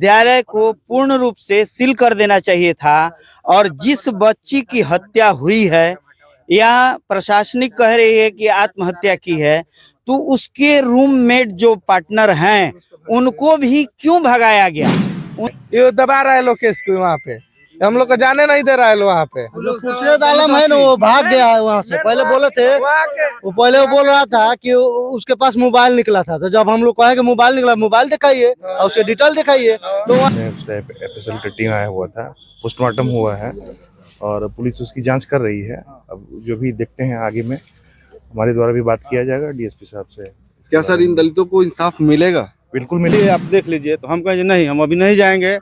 विद्यालय को पूर्ण रूप से सील कर देना चाहिए था। और जिस बच्ची की हत्या हुई है या प्रशासनिक कह रही है कि आत्महत्या की है, तो उसके रूममेट जो पार्टनर हैं उनको भी क्यों भगाया गया? ये दबा रहा है लोग केस को वहाँ पे, हम लोग को जाने नहीं दे रहा है वहाँ पे। खुर्शीद आलम है ना, वो भाग गया है वहाँ से। पहले बोले थे, वो बोल रहा था कि उसके पास मोबाइल निकला था, तो जब हम लोग कहे कि मोबाइल निकला, मोबाइल दिखाइए और उसके डिटेल दिखाइए, तो एफएसएल का टीम आया हुआ था, पोस्टमार्टम हुआ है और पुलिस उसकी जांच कर रही है। अब जो भी देखते हैं आगे में हमारे द्वारा भी बात किया जाएगा डीएसपी साहब से। क्या सर इन दलितों को इंसाफ मिलेगा? बिल्कुल मिलेगी, आप देख लीजिए। तो हम कहेंगे नहीं, हम अभी नहीं जाएंगे।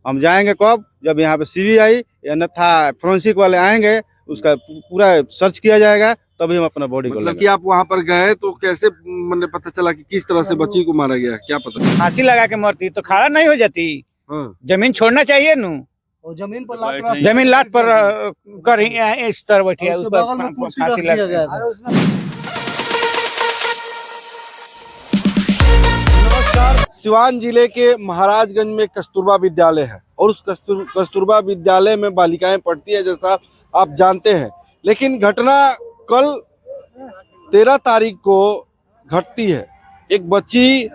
हम जाएंगे कब? जब यहाँ पे सीबीआई या अन्यथा फोरेंसिक वाले आएंगे, उसका पूरा सर्च किया जाएगा, तभी हम अपना बॉडी को मतलब कि आप वहाँ पर गए तो कैसे मैंने पता चला कि किस तरह से बच्ची को मारा गया, क्या पता? फांसी लगा के मरती तो खड़ा नहीं हो जाती। जमीन छोड़ना चाहिए नू। जमीन पर लात पर कर इस तरह बैठी है, उस पर फांसी लगा गया। सिवान जिले के महाराजगंज में कस्तूरबा विद्यालय है और उस कस्तूरबा विद्यालय में बालिकाएं पढ़ती है, जैसा आप जानते हैं। लेकिन घटना कल 13 तारीख को घटती है। एक बच्ची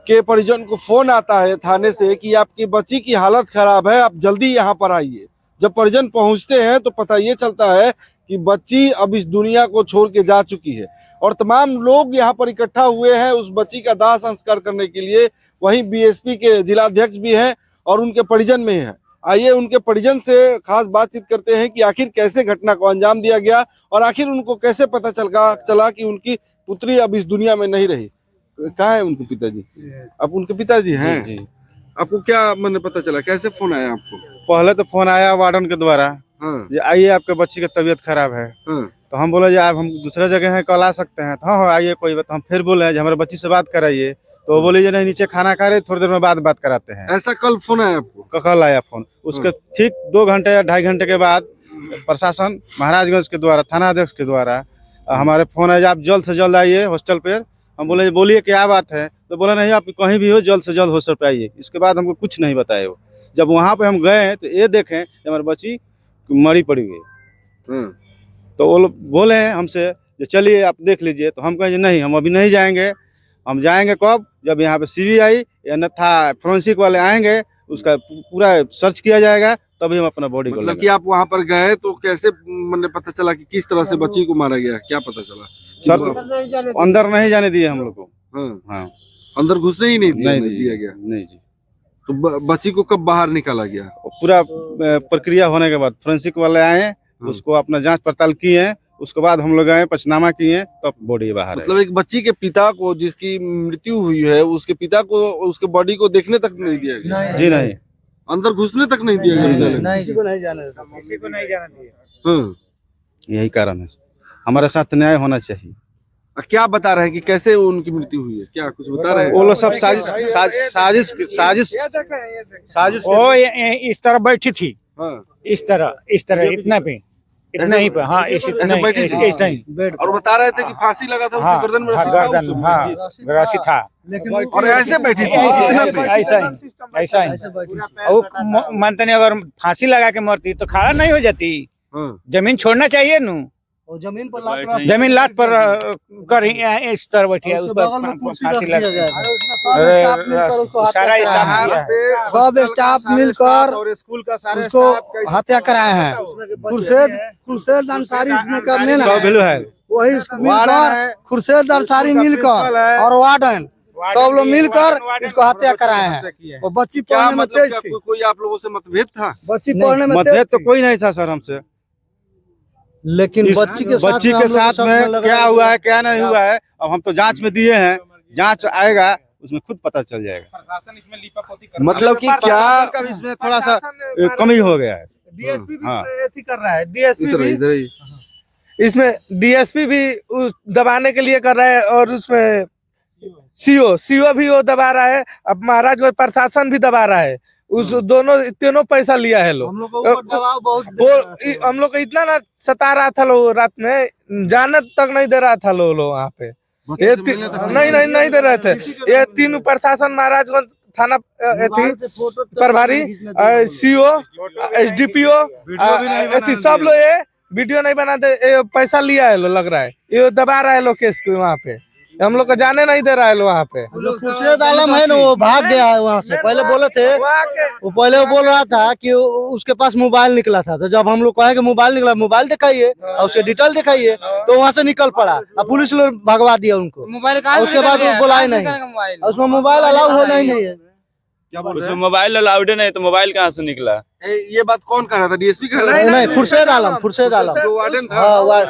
के परिजन को फोन आता है थाने से कि आपकी बच्ची की हालत खराब है, आप जल्दी यहाँ पर आइए। जब परिजन पहुँचते हैं तो पता ये चलता है कि बच्ची अब इस दुनिया को छोड़ के जा चुकी है और तमाम लोग यहाँ पर इकट्ठा हुए हैं उस बच्ची का दाह संस्कार करने के लिए। वहीं बीएसपी के जिलाध्यक्ष भी हैं और उनके परिजन में हैं। आइए उनके परिजन से खास बातचीत करते हैं कि आखिर कैसे घटना को अंजाम दिया गया और आखिर उनको कैसे पता चला कि उनकी पुत्री अब इस दुनिया में नहीं रही। कहाँ है उनके पिताजी? अब उनके पिताजी हैं जी। आपको क्या मैंने पता चला, कैसे फोन आया आपको? पहले तो फोन आया वार्डन के द्वारा, आइए आपके बच्ची की तबीयत खराब है। तो हम बोले आप हम दूसरा जगह हैं, कल आ सकते हैं। तो हाँ आइए कोई बात। हम फिर बोले हमारे बच्ची से बात कराइए, तो वो बोले नहीं नीचे खाना खा रहे, थोड़ी देर में बात कराते हैं। ऐसा कल फोन आया आपको? कल आया फोन। उसके ठीक 2 घंटे या 2.5 घंटे के बाद प्रशासन महाराजगंज के द्वारा, थाना अध्यक्ष के द्वारा हमारे फोन है, आप जल्द से जल्द आइए हॉस्टल पे। हम बोले बोलिए क्या बात है? तो बोला नहीं, आप कहीं भी हो जल्द से जल्द हॉस्टल पे आइए। इसके बाद हमको कुछ नहीं बताए वो। जब वहाँ पे हम गए तो ये देखें हमारी बच्ची मरी पड़ी हुई। तो वो लोग बोले हमसे जो चलिए आप देख लीजिए। तो हम कहेंगे नहीं, हम अभी नहीं जाएंगे। हम जाएंगे कब? जब यहाँ पे सीबीआई या अन्यथा फोरेंसिक वाले आएंगे, उसका पूरा सर्च किया जाएगा, तभी हम अपना बॉडी को मतलब कि आप वहाँ पर गए तो कैसे मैंने पता चला कि किस तरह से बच्ची को मारा गया, क्या पता चला? सर तो अंदर नहीं जाने दिए हम लोग को। हाँ, अंदर घुसने ही नहीं दिया गया। नहीं जी। तो बच्ची को कब बाहर निकाला गया? पूरा प्रक्रिया होने के बाद फोरेंसिक वाले आए, उसको अपना जांच पड़ताल किए, उसके बाद हम लोग आए, पंचनामा किए, तब बॉडी बाहर। मतलब एक बच्ची के पिता को जिसकी मृत्यु हुई है, उसके पिता को उसके बॉडी को देखने तक नहीं दिया गया? जी नहीं, अंदर घुसने तक नहीं दिया गया। किसी को नहीं जाने दिया। यही कारण है, हमारे साथ न्याय होना चाहिए। क्या बता रहे हैं कि कैसे उनकी मृत्यु हुई है? क्या कुछ बता रहे हैं? वो लोग सब साजिश वो इस तरह बैठी थी। इस तरह इतना ही पे। हाँ, ऐसे बैठी थी और बता रहे थे कि फांसी लगा था, उसके गर्दन में रस्सी था। और ऐसे बैठी थी ऐसा ही। मानते नहीं, अगर फांसी लगा के मरती तो खड़ा नहीं हो जाती। जमीन छोड़ना चाहिए नू। जमीन लात पर कर इस तरह बैठी है, उस पर फांसी लगा गया। सब स्टाफ मिलकर और स्कूल का सारे उसको हत्या कराए हैं। खुर्शीद अंसारी इसमें करने है, वही खुर्शीद अंसारी मिलकर और वार्डन सब लोग मिलकर इसको हत्या कराए हैं। वो बच्ची पढ़ने में तेज थी। कोई आप लोगों से मतभेद था? बच्ची पढ़ने में मतभेद तो कोई नहीं था सर हमसे, लेकिन बच्ची के साथ में क्या हुआ है क्या नहीं हुआ है, अब हम तो जांच में दिए हैं। जांच आएगा उसमें खुद पता चल जाएगा। प्रशासन इसमें लीपापोती मतलब कि क्या इसमें थोड़ा सा कमी हो गया है। डीएसपी भी कर रहा है। डीएसपी भी दबाने के लिए कर रहा है और उसमें सीओ भी वो दबा रहा है। अब महाराजगंज प्रशासन भी दबा रहा है। उस तीनों पैसा लिया है लोग। हम लोग को इतना ना सता रहा था लोग, रात में जाने तक नहीं दे रहा था लोग वहाँ पे। नहीं दे रहे थे। ये 3 प्रशासन महाराजगंज थाना प्रभारी, सीओ, एसडीपीओ, सब लोग ये वीडियो नहीं बनाते, पैसा लिया है लग रहा है, ये दबा रहा है लोग केस को वहाँ पे, हम लोग को जाने नहीं दे रहा है वहाँ पे। खुर्शीद आलम है ना, वो भाग गया है वहाँ से। पहले बोले थे, वो पहले बोल रहा था कि उसके पास मोबाइल निकला था, तो जब हम लोग कहे कि मोबाइल निकला, मोबाइल दिखाइए और उसके डिटेल दिखाइए, तो वहाँ से निकल पड़ा और पुलिस लोग भगवा दिया उनको। मोबाइल उसके बाद वो बुलाए नहीं, उसमें मोबाइल अलाउ होना ही नहीं है। क्या बोल रहे उसमें मोबाइल अलाउड नहीं, तो मोबाइल कहाँ से निकला? हैं? ये बात कौन कर रहा था? डीएसपी कर रहा था? नहीं, खुर्शीद आलम, खुर्शीद आलम जो वार्डन था, हाँ,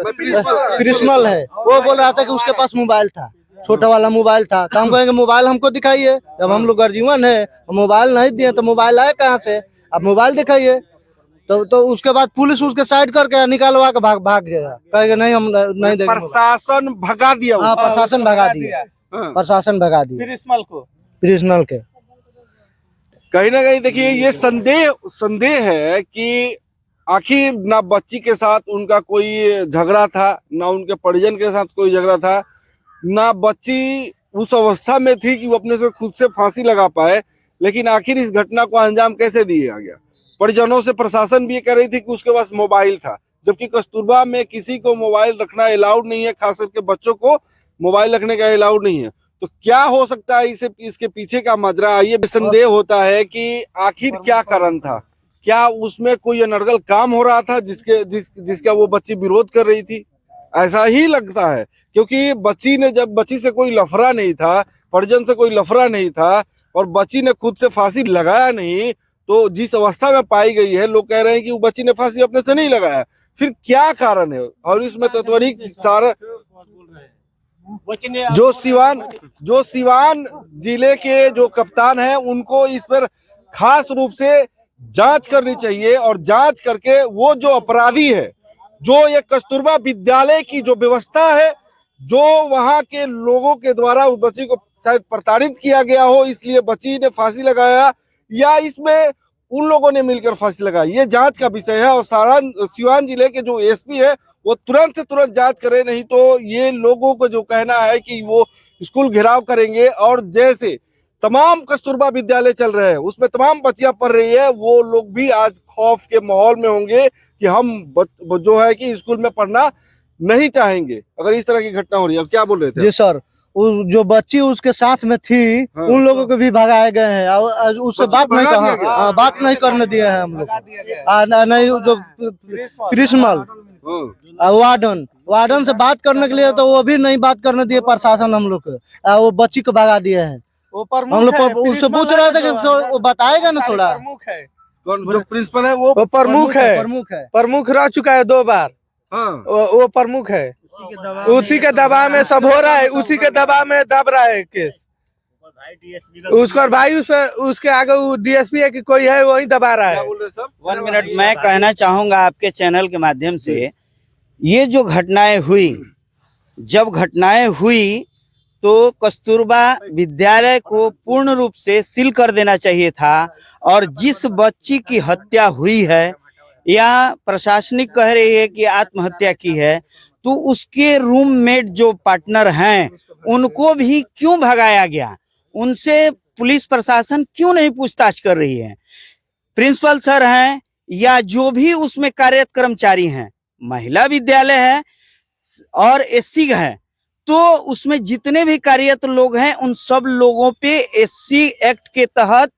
प्रिंसिपल क्रिस्मल है, वो बोल रहा था कि उसके पास मोबाइल था, छोटा वाला मोबाइल था। तो हम कहेंगे मोबाइल हमको दिखाइए, जब हम लोग गर्जीवन है, मोबाइल नहीं दिए तो मोबाइल आए कहाँ से? अब मोबाइल दिखाइए। तो उसके बाद पुलिस उसके साइड करके निकालवा के भाग गया, कहेगा नहीं हम नहीं देंगे। प्रशासन भगा दिया हाँ, उसको। प्रशासन भगा दिया, हाँ। प्रशासन भगा दिया प्रिंसिपल के। कहीं ना कहीं देखिए ये संदेह है कि आखिर ना बच्ची के साथ उनका कोई झगड़ा था, ना उनके परिजन के साथ कोई झगड़ा था, ना बच्ची उस अवस्था में थी कि वो अपने से खुद से फांसी लगा पाए, लेकिन आखिर इस घटना को अंजाम कैसे दिया गया? परिजनों से प्रशासन भी ये कह रही थी कि उसके पास मोबाइल था, जबकि कस्तूरबा में किसी को मोबाइल रखना अलाउड नहीं है, खास करके बच्चों को मोबाइल रखने का अलाउड नहीं है। तो क्या हो सकता है इसके पीछे का माजरा? ये संदेह होता है कि आखिर क्या कारण था, क्या उसमें कोई अनर्गल काम हो रहा था जिसका वो बच्ची विरोध कर रही थी? ऐसा ही लगता है, क्योंकि बच्ची से कोई लफड़ा नहीं था, परिजन से कोई लफड़ा नहीं था, और बच्ची ने खुद से फांसी लगाया नहीं, तो जिस अवस्था में पाई गई है, लोग कह रहे हैं कि वो बच्ची ने फांसी अपने से नहीं लगाया। फिर क्या कारण है? और इसमें तो त्वरित सारा जो सिवान जिले के जो कप्तान हैं, उनको इस पर खास रूप से जांच करनी चाहिए, और जांच करके वो जो अपराधी है, जो ये कस्तूरबा विद्यालय की जो व्यवस्था है, जो वहां के लोगों के द्वारा उस बच्ची को शायद प्रताड़ित किया गया हो, इसलिए बच्ची ने फांसी लगाया, या इसमें उन लोगों ने मिलकर फांसी लगाई, ये जांच का विषय है। और सिवान जिले के जो एसपी है, वो तुरंत से तुरंत जांच करे, नहीं तो ये लोगों को जो कहना है कि वो स्कूल घेराव करेंगे, और जैसे तमाम कस्तूरबा विद्यालय चल रहे हैं उसमें तमाम बच्चियां पढ़ रही है, वो लोग भी आज खौफ के माहौल में होंगे कि हम जो है कि स्कूल में पढ़ना नहीं चाहेंगे अगर इस तरह की घटना हो रही है। अब क्या बोल रहे थे? जी सर, जो बच्ची उसके साथ में थी, हाँ। उन लोगों को भी भगाए गए हैं, और उससे बात नहीं कहा, बात नहीं करने दिए हैं हम लोग। नहीं, जो प्रिंसिपल वार्डन से बात करने के लिए, तो वो भी नहीं बात करने दिए प्रशासन हम लोग को, वो बच्ची को भगा दिए हैं। हम लोग उससे पूछ रहे थे कि वो बताएगा ना थोड़ा। कौन जो प्रिंसिपल है? वो प्रमुख रह चुका है 2 बार। हाँ, वो प्रमुख है, उसी के दबाव में सब हो रहा है, उसी के दबाव में दब रहा है केस। उसका भाई उसके आगे डीएसपी है कि कोई है, वही दबा रहा क्या है। बोल रहे सब? 1 मिनट मैं कहना चाहूंगा आपके चैनल के माध्यम से, ये जो घटनाएं हुई, जब घटनाएं हुई तो कस्तूरबा विद्यालय को पूर्ण रूप से सील कर देना चाहिए था, और जिस बच्ची की हत्या हुई है, या प्रशासनिक कह रही है कि आत्महत्या की है, तो उसके रूममेट जो पार्टनर हैं उनको भी क्यों भगाया गया? उनसे पुलिस प्रशासन क्यों नहीं पूछताछ कर रही है? प्रिंसिपल सर हैं या जो भी उसमें कार्यरत कर्मचारी हैं, महिला विद्यालय है और एससी है, तो उसमें जितने भी कार्यरत लोग हैं उन सब लोगों पे एससी एक्ट के तहत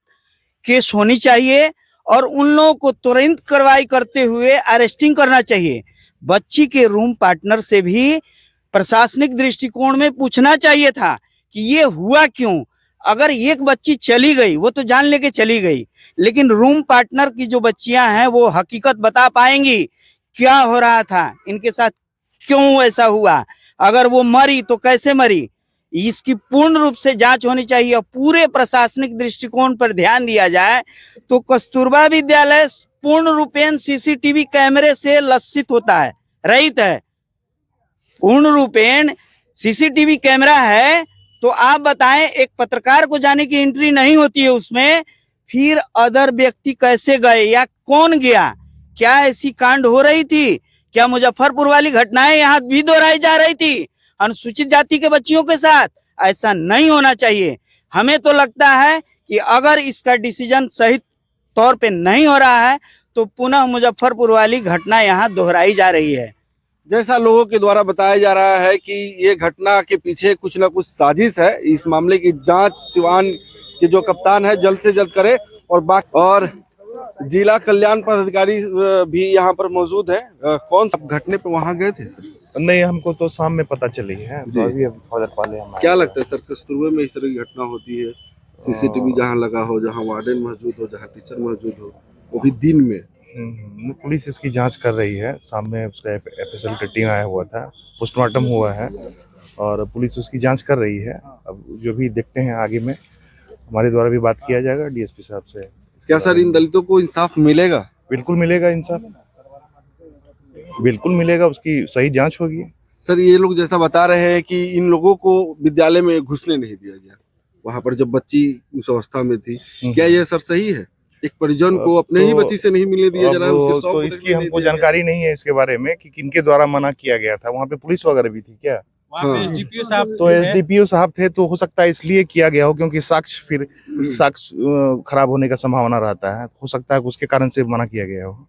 केस होनी चाहिए, और उन लोगों को तुरंत कार्रवाई करते हुए अरेस्टिंग करना चाहिए। बच्ची के रूम पार्टनर से भी प्रशासनिक दृष्टिकोण में पूछना चाहिए था कि ये हुआ क्यों। अगर एक बच्ची चली गई, वो तो जान लेके चली गई, लेकिन रूम पार्टनर की जो बच्चियां हैं वो हकीकत बता पाएंगी क्या हो रहा था इनके साथ, क्यों ऐसा हुआ, अगर वो मरी तो कैसे मरी। इसकी पूर्ण रूप से जांच होनी चाहिए, और पूरे प्रशासनिक दृष्टिकोण पर ध्यान दिया जाए तो कस्तूरबा विद्यालय पूर्ण रूपेण सीसीटीवी कैमरे से लक्षित होता है, रहित है। पूर्ण रूपेण सीसीटीवी कैमरा है, तो आप बताएं, एक पत्रकार को जाने की एंट्री नहीं होती है उसमें, फिर अदर व्यक्ति कैसे गए या कौन गया? क्या ऐसी कांड हो रही थी? क्या मुजफ्फरपुर वाली घटनाएं यहाँ भी दोहराई जा रही थी अनुसूचित जाति के बच्चियों के साथ? ऐसा नहीं होना चाहिए। हमें तो लगता है कि अगर इसका डिसीजन सही तौर पे नहीं हो रहा है तो पुनः मुजफ्फरपुर वाली घटना यहाँ दोहराई जा रही है। जैसा लोगों के द्वारा बताया जा रहा है कि ये घटना के पीछे कुछ ना कुछ साजिश है। इस मामले की जांच सिवान के जो कप्तान है जल्द से जल्द करे और जिला कल्याण पदाधिकारी भी यहाँ पर मौजूद है। कौन सा घटने पे वहाँ गए थे? नहीं, हमको तो शाम में पता चली है, तो अभी फर्दर पहले हम क्या लगता है सर, कस्तूरबा में इस तरह की घटना होती है, सीसीटीवी जहाँ लगा हो, जहाँ वार्डन मौजूद हो, जहाँ टीचर मौजूद हो, वो भी दिन में? पुलिस इसकी जांच कर रही है। शाम में उसका एफएसएल का टीम आया हुआ था, पोस्टमार्टम हुआ है और पुलिस उसकी जांच कर रही है। अब जो भी देखते हैं आगे में हमारे द्वारा भी बात किया जाएगा डीएसपी साहब से। क्या सर इन दलितों को इंसाफ मिलेगा? बिल्कुल मिलेगा इंसाफ, बिल्कुल मिलेगा, उसकी सही जांच होगी। सर ये लोग जैसा बता रहे हैं कि इन लोगों को विद्यालय में घुसने नहीं दिया गया वहां पर जब बच्ची उस अवस्था में थी, क्या ये सर सही है? एक परिजन को अपने ही बच्ची से नहीं मिलने दिया जा रहा है, उसके तो इसकी हमको जानकारी नहीं है इसके बारे में कि किनके द्वारा मना किया गया था। वहाँ पे पुलिस वगैरह भी थी क्या? एसडीपीओ साहब तो एसडीपीओ साहब थे, तो हो सकता है इसलिए किया गया हो क्योंकि साक्ष्य खराब होने का संभावना रहता है। हो सकता है उसके कारण से मना किया गया हो।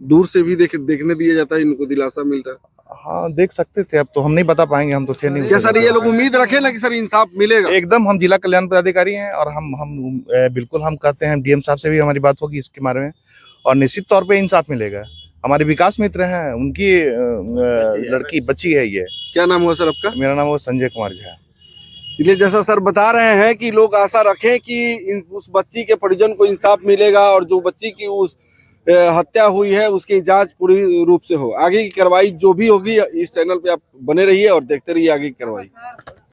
दूर से भी देखने दिया जाता है, इनको दिलासा मिलता है। हाँ, देख सकते थे, अब तो हम नहीं बता पाएंगे, हम तो थे नहीं। क्या सर ये लोग उम्मीद रखे ना कि सर इंसाफ मिलेगा? एकदम, हम जिला कल्याण पदाधिकारी हैं और हम बिल्कुल हम कहते हैं, डीएम साहब से भी हमारी बात होगी इसके बारे में और निश्चित तौर पे इंसाफ मिलेगा। हमारे विकास मित्र हैं, उनकी लड़की बच्ची है ये। क्या नाम हुआ सर आपका? मेरा नाम हुआ संजय कुमार झा। इसलिए जैसा सर बता रहे हैं कि लोग आशा रखें कि उस बच्ची के परिजन को इंसाफ मिलेगा और जो बच्ची की उस हत्या हुई है उसकी जांच पूरी रूप से हो। आगे की कार्रवाई जो भी होगी इस चैनल पे आप बने रहिए और देखते रहिए आगे की कार्रवाई।